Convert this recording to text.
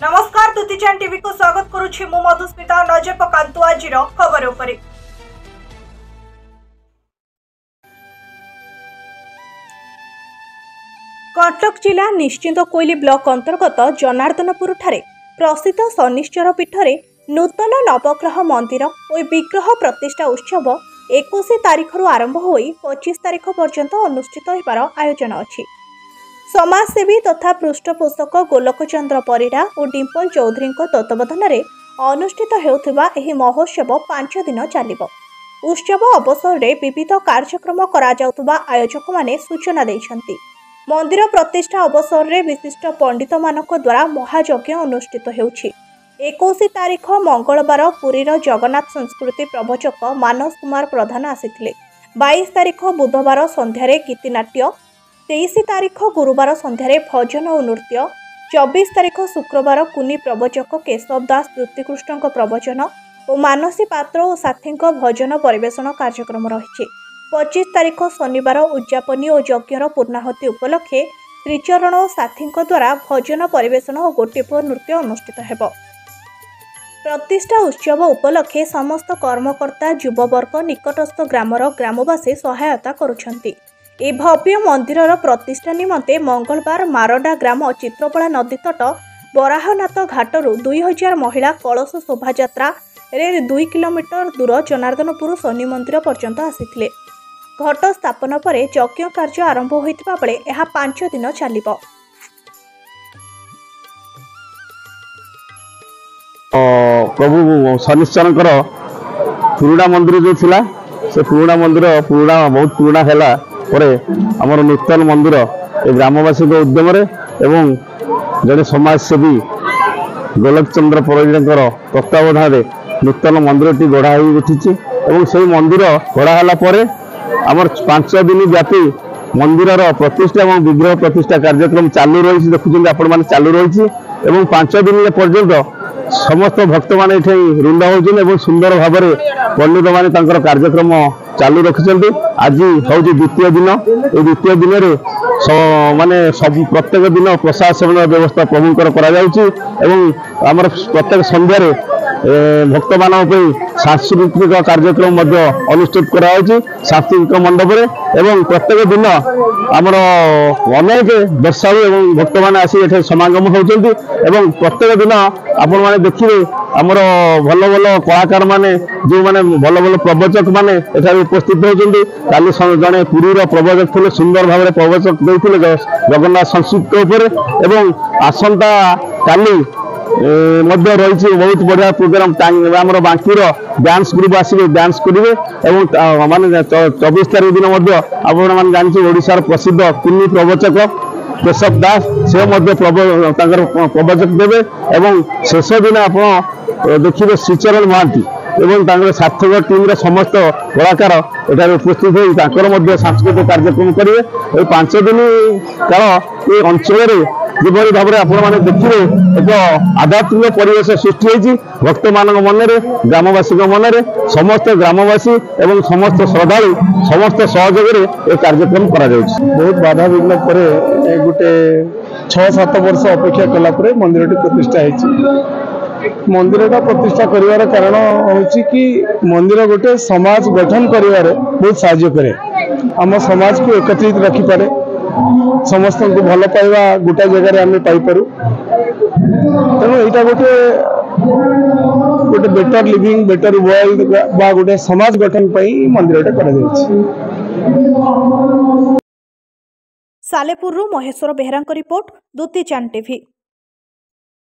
नमस्कार दुतीचान टीवी को स्वागत करुछि मु मधुस्मिता। नजर पकांतु आजिर खबर उपरे। कटक जिला निश्चिंत कोइली ब्लॉक अंतर्गत जनार्दनपुर ठारे प्रसिद्ध शनिश्चर पीठरे नूतन नवग्रह मंदिर और विग्रह प्रतिष्ठा उत्सव 21 तारिख आरंभ होई 25 तारिख पर्यंत अनुष्ठित होबार आयोजन अछि। समाजसेवी तथा पृष्ठपोषक गोलक चंद्र परिड़ा और डिम्पल चौधरी तत्वावधान में अनुष्ठित हेउथिबा एही महोत्सव 5 दिन चलिब। उत्सव अवसर में विविध कार्यक्रम करा जाउथबा आयोजक माने सूचना दैछन्ति। मंदिर प्रतिष्ठा अवसर में विशिष्ट पंडित मानक द्वारा महायज्ञ अनुष्ठित हेउछि। 21 तारिख मंगलवार पुरीर जगन्नाथ संस्कृति प्रवचक मानस कुमार प्रधान आसिथिले। 22 तारिख बुधवार संध्यारे गीतिनाट्य, 23 तारिख गुरुवार संध्यारे भजन और नृत्य, 24 तारिख शुक्रवार कुनी प्रवचक केशव दास द्रुतिकृष्ण प्रवचन और मानसी पात्र और साथी भजन परिवेशन कार्यक्रम रही। 25 तारिख शनिवार उद्यापनी और यज्ञर पूर्णाहुति उपलक्षे त्रिचरण और साथी द्वारा भजन परिवेशन और गोटीपुर नृत्य अनुष्ठित हेब। प्रतिष्ठा उत्सव उपलक्षे समस्त कर्मकर्ता युववर्ग निकटस्थ ग्रामर ग्रामवासी सहायता करुछन्ति। ए भव्य मंदिरर प्रतिष्ठा निमंते मंगलवार मारडा ग्राम चित्रपड़ा नदी तट बराहनाथ घाटरू 2000 महिला कलश शोभायात्रा रे 2 किलोमीटर दूर जनार्दनपुर शनि मंदिर पर्यंत आसिथिले। घट स्थापन पर यज्ञ कार्य आरंभ होइतिबा बेले एहा 5 दिन चलिब। प्रभु शनिश्चरकर पुराणा मंदिर जो थिला से पुराणा मंदिर बहुत पुराणा हैला परे आमर नूतन मंदिर ए ग्रामवासी उद्यम एवं जड़े समाजसेवी गोलक चंद्र परिड़ा तत्वावधान नूतन मंदिर टी गढ़ा हो उठी और से मंदिर गढ़ाला आमर 5 दिन व्यापी मंदिर प्रतिष्ठा और विग्रह प्रतिष्ठा कार्यक्रम चालू रही। देखुं आपण मैंने चालू रही 5 दिन पर्यंत समस्त भक्त मान रुंड हो सुंदर भाव में पंडित माने कार्यक्रम चालू रखिंट। आज हूँ द्वितीय दिन। ये द्वितीय दिन में माने सब प्रत्येक दिन प्रशासन व्यवस्था प्रभुंकर आमर प्रत्येक संध्यारे भक्त मान सांस्कृतिक कार्यक्रम अनुष्ठित कराई सांस्कृतिक मंडप एवं प्रत्येक दिन आमर अनेक दर्शालु एवं भक्त मैंने आसी समागम होती। प्रत्येक दिन आपण मैंने देखिए आमर भल भल कलाकार माने जो माने भल भल प्रवचक माने एठार उपस्थित होती। काली जड़े पुरी प्रवचक थे सुंदर भाव में प्रवचक देते जगन्नाथ संस्कृति एवं आसंता काली रही बहुत बढ़िया प्रोग्राम आमर बांकीर डांस ग्रुप आसवे डांस करेंगे और माने 24 तारीख दिन आप जानते ओडिशार प्रसिद्ध कुनी प्रवचक केशव दास से प्रवचक देवे और शेष दिन आप देखिए श्रीचरण महांती एवं सार्थक टीम समस्त कलाकार एठार उपस्थित हो सांस्कृतिक कार्यक्रम करेंगे। 5 दिन काल ये अंचल जिभली भाव में आपने देखिए एक आध्यात्मिक परिवेश सृष्टि होती भक्त मान मन ग्रामवासी मन समस्त ग्रामवासी एवं समस्त श्रद्धालु समस्त सहयोग ये कार्यक्रम करा बहुत बाधा विघ्न पर गोटे 6-7 वर्ष अपेक्षा कलापर मंदिर प्रतिष्ठा होती। मंदिर प्रतिष्ठा करिवार कारण होची कि मंदिर गोटे समाज गठन करिवार बहुत साहाय्य करे। आम समाज को एकत्रित रखी पारे समस्त को भल पाइबा गोटा जगह आम पाइपरू तेणु यहाँ गोटे बेटर लिविंग बेटर वर्ल्ड बा गोटे समाज गठन मंदिर सालेपुर महेश्वर बेहरा रिपोर्ट दुतीचान टीवी।